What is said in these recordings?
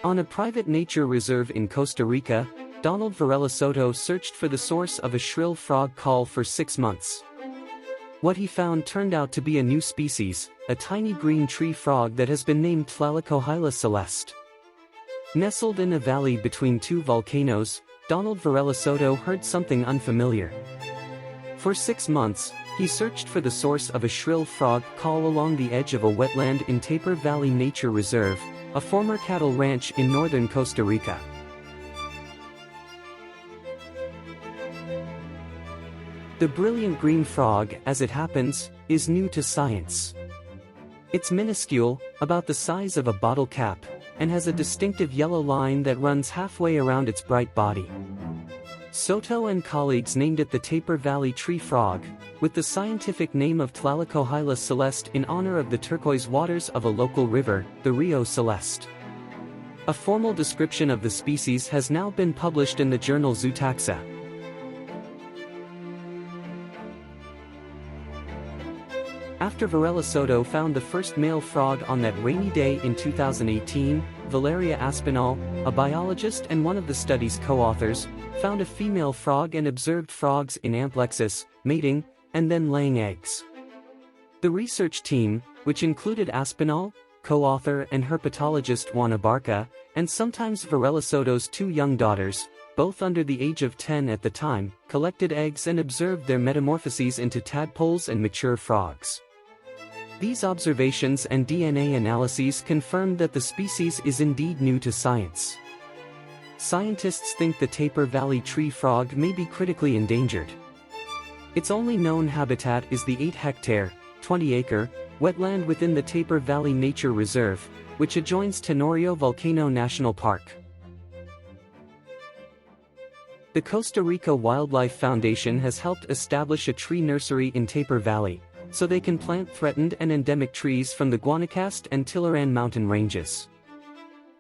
On a private nature reserve in Costa Rica, Donald Varela Soto searched for the source of a shrill frog call for 6 months. What he found turned out to be a new species, a tiny green tree frog that has been named Tlalicochyla celeste. Nestled in a valley between two volcanoes, Donald Varela Soto heard something unfamiliar. For 6 months, he searched for the source of a shrill frog call along the edge of a wetland in Tapir Valley Nature Reserve, a former cattle ranch in northern Costa Rica. The brilliant green frog, as it happens, is new to science. It's minuscule, about the size of a bottle cap, and has a distinctive yellow line that runs halfway around its bright body. Soto and colleagues named it the Tapir Valley tree frog, with the scientific name of Tlalicochyla celeste in honor of the turquoise waters of a local river, the Rio Celeste. A formal description of the species has now been published in the journal Zootaxa. After Varela Soto found the first male frog on that rainy day in 2018, Valeria Aspinall, a biologist and one of the study's co-authors, found a female frog and observed frogs in amplexus, mating, and then laying eggs. The research team, which included Aspinall, co-author and herpetologist Juana Barca, and sometimes Varela Soto's 2 young daughters, both under the age of 10 at the time, collected eggs and observed their metamorphoses into tadpoles and mature frogs. These observations and DNA analyses confirmed that the species is indeed new to science. Scientists think the Tapir Valley tree frog may be critically endangered. Its only known habitat is the 8-hectare, 20-acre, wetland within the Tapir Valley Nature Reserve, which adjoins Tenorio Volcano National Park. The Costa Rica Wildlife Foundation has helped establish a tree nursery in Tapir Valley, so they can plant threatened and endemic trees from the Guanacaste and Tilaran mountain ranges.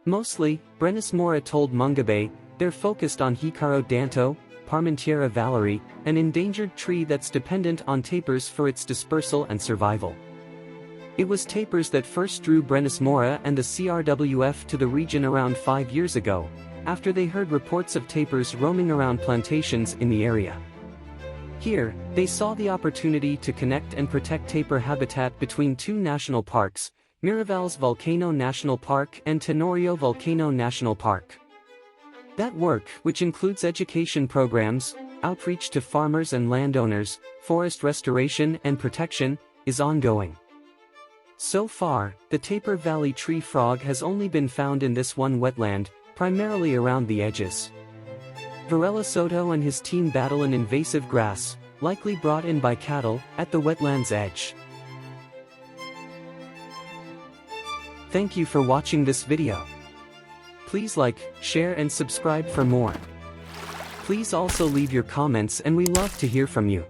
Mostly, Brenes Mora told Mungabe, they're focused on Jicaro danto, Parmentiera valerii, an endangered tree that's dependent on tapirs for its dispersal and survival. It was tapirs that first drew Brenes Mora and the CRWF to the region around 5 years ago, after they heard reports of tapirs roaming around plantations in the area. Here, they saw the opportunity to connect and protect tapir habitat between 2 national parks, Miraval's Volcano National Park and Tenorio Volcano National Park. That work, which includes education programs, outreach to farmers and landowners, forest restoration and protection, is ongoing. So far, the Tapir Valley tree frog has only been found in this one wetland, primarily around the edges. Varela Soto and his team battle an invasive grass, likely brought in by cattle, at the wetland's edge. Thank you for watching this video. Please like, share and subscribe for more. Please also leave your comments and we love to hear from you.